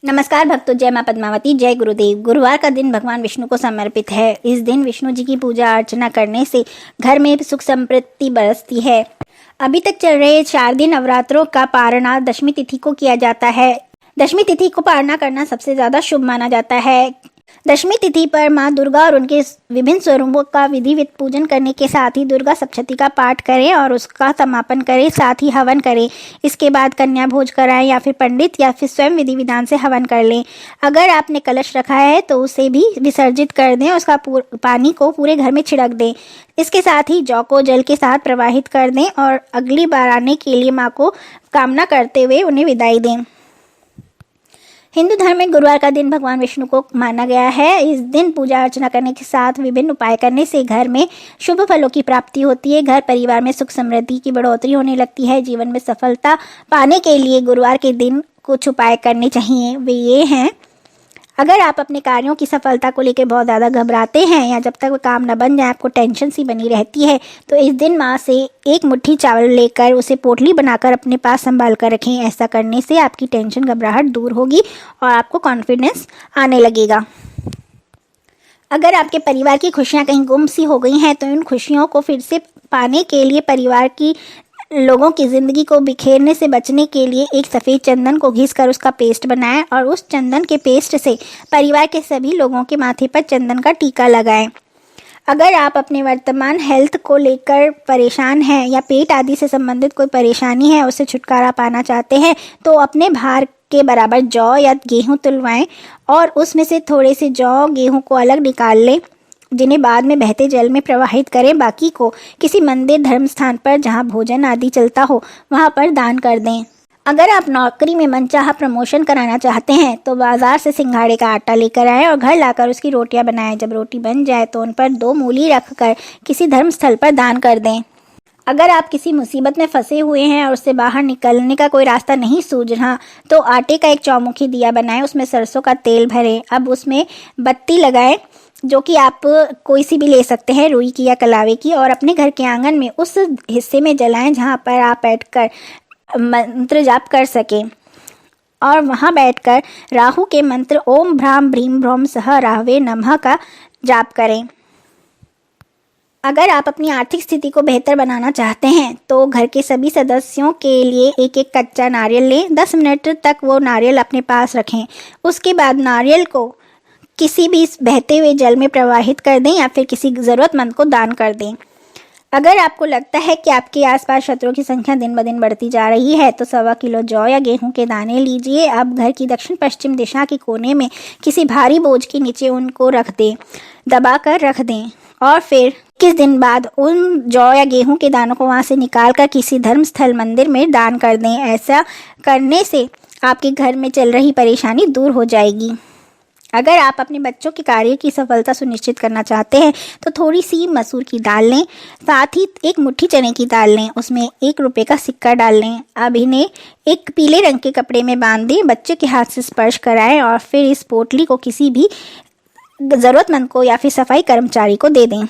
नमस्कार भक्तों, जय मां पद्मावती, जय गुरुदेव। गुरुवार का दिन भगवान विष्णु को समर्पित है। इस दिन विष्णु जी की पूजा अर्चना करने से घर में सुख समृद्धि बरसती है। अभी तक चल रहे 4 दिन नवरात्रों का पारणा दशमी तिथि को किया जाता है। दशमी तिथि को पारणा करना सबसे ज्यादा शुभ माना जाता है। दशमी तिथि पर माँ दुर्गा और उनके विभिन्न स्वरूपों का विधिवत पूजन करने के साथ ही दुर्गा सप्तशती का पाठ करें और उसका समापन करें, साथ ही हवन करें। इसके बाद कन्या भोज कराएं या फिर पंडित या फिर स्वयं विधि विधान से हवन कर लें। अगर आपने कलश रखा है तो उसे भी विसर्जित कर दें, उसका पानी को पूरे घर में छिड़क दें। इसके साथ ही जौ को जल के साथ प्रवाहित कर दें और अगली बार आने के लिए माँ को कामना करते हुए उन्हें विदाई दें। हिंदू धर्म में गुरुवार का दिन भगवान विष्णु को माना गया है। इस दिन पूजा अर्चना करने के साथ विभिन्न उपाय करने से घर में शुभ फलों की प्राप्ति होती है। घर परिवार में सुख समृद्धि की बढ़ोतरी होने लगती है। जीवन में सफलता पाने के लिए गुरुवार के दिन कुछ उपाय करने चाहिए। वे ये हैं: अगर आप अपने कार्यों की सफलता को लेकर बहुत ज़्यादा घबराते हैं या जब तक वो काम न बन जाए आपको टेंशन सी बनी रहती है, तो इस दिन माँ से एक मुट्ठी चावल लेकर उसे पोटली बनाकर अपने पास संभाल कर रखें। ऐसा करने से आपकी टेंशन घबराहट दूर होगी और आपको कॉन्फिडेंस आने लगेगा। अगर आपके परिवार की खुशियाँ कहीं गुम सी हो गई हैं तो इन खुशियों को फिर से पाने के लिए परिवार की लोगों की ज़िंदगी को बिखेरने से बचने के लिए एक सफ़ेद चंदन को घिसकर उसका पेस्ट बनाएं और उस चंदन के पेस्ट से परिवार के सभी लोगों के माथे पर चंदन का टीका लगाएं। अगर आप अपने वर्तमान हेल्थ को लेकर परेशान हैं या पेट आदि से संबंधित कोई परेशानी है, उससे छुटकारा पाना चाहते हैं, तो अपने भार के बराबर जौ या गेहूँ तुलवाएं और उसमें से थोड़े से जौ गेहूँ को अलग निकाल लें, जिन्हें बाद में बहते जल में प्रवाहित करें। बाकी को किसी मंदिर धर्म स्थान पर जहां भोजन आदि चलता हो वहां पर दान कर दें। अगर आप नौकरी में मनचाहा प्रमोशन कराना चाहते हैं तो बाजार से सिंघाड़े का आटा लेकर आएं और घर लाकर उसकी रोटियां बनाएं। जब रोटी बन जाए तो उन पर 2 मूली रखकर किसी धर्म स्थल पर दान कर दें। अगर आप किसी मुसीबत में फंसे हुए हैं और उससे बाहर निकलने का कोई रास्ता नहीं सूझ रहा तो आटे का एक चौमुखी दिया बनाएं, उसमें सरसों का तेल भरें। अब उसमें बत्ती लगाएं, जो कि आप कोई सी भी ले सकते हैं, रुई की या कलावे की, और अपने घर के आंगन में उस हिस्से में जलाएं जहां पर आप बैठकर मंत्र जाप कर सकें और वहां बैठकर राहु के मंत्र ओम भ्राम भ्रीम भ्रौम सह राहवे नमः का जाप करें। अगर आप अपनी आर्थिक स्थिति को बेहतर बनाना चाहते हैं तो घर के सभी सदस्यों के लिए एक एक कच्चा नारियल लें। 10 मिनट तक वो नारियल अपने पास रखें। उसके बाद नारियल को किसी भी बहते हुए जल में प्रवाहित कर दें या फिर किसी ज़रूरतमंद को दान कर दें। अगर आपको लगता है कि आपके आसपास शत्रुओं की संख्या दिन ब दिन बढ़ती जा रही है तो 1.25 किलो जौ या गेहूं के दाने लीजिए। अब घर की दक्षिण पश्चिम दिशा के कोने में किसी भारी बोझ के नीचे उनको रख दें, दबा कर रख दें और फिर किस दिन बाद उन जौ या गेहूं के दानों को वहां से निकाल कर किसी धर्म स्थल मंदिर में दान कर दें। ऐसा करने से आपके घर में चल रही परेशानी दूर हो जाएगी। अगर आप अपने बच्चों के कार्य की सफलता सुनिश्चित करना चाहते हैं तो थोड़ी सी मसूर की दाल लें, साथ ही एक मुट्ठी चने की दाल लें, उसमें 1 रुपये का सिक्का डाल लें। अब इन्हें एक पीले रंग के कपड़े में बांध दें, बच्चे के हाथ से स्पर्श कराएं और फिर इस पोटली को किसी भी ज़रूरतमंद को या फिर सफाई कर्मचारी को दे दें।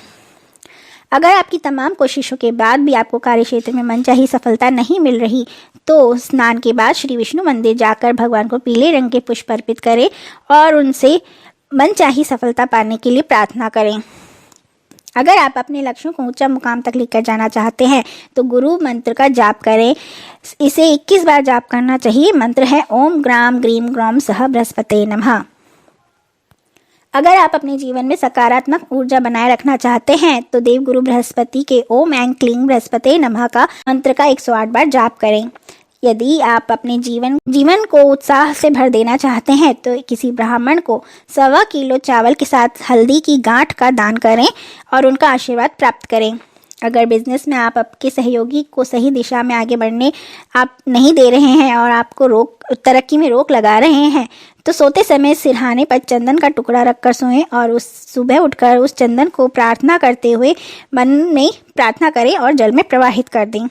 अगर आपकी तमाम कोशिशों के बाद भी आपको कार्य क्षेत्र में मनचाही सफलता नहीं मिल रही तो स्नान के बाद श्री विष्णु मंदिर जाकर भगवान को पीले रंग के पुष्प अर्पित करें और उनसे मनचाही सफलता पाने के लिए प्रार्थना करें। अगर आप अपने लक्ष्यों को ऊंचा मुकाम तक लेकर जाना चाहते हैं तो गुरु मंत्र का जाप करें। इसे 21 बार जाप करना चाहिए। मंत्र है ओम ग्राम ग्रीम ग्रौम सह बृहस्पते नमः। अगर आप अपने जीवन में सकारात्मक ऊर्जा बनाए रखना चाहते हैं तो देवगुरु बृहस्पति के ओम ऐं क्लीं बृहस्पते नमः का मंत्र का 108 बार जाप करें। यदि आप अपने जीवन को उत्साह से भर देना चाहते हैं तो किसी ब्राह्मण को 1.25 किलो चावल के साथ हल्दी की गांठ का दान करें और उनका आशीर्वाद प्राप्त करें। अगर बिजनेस में आप आपके सहयोगी को सही दिशा में आगे बढ़ने आप नहीं दे रहे हैं और आपको तरक्की में रोक लगा रहे हैं तो सोते समय सिरहाने पर चंदन का टुकड़ा रखकर सोएं और उस सुबह उठकर उस चंदन को प्रार्थना करते हुए मन में प्रार्थना करें और जल में प्रवाहित कर दें।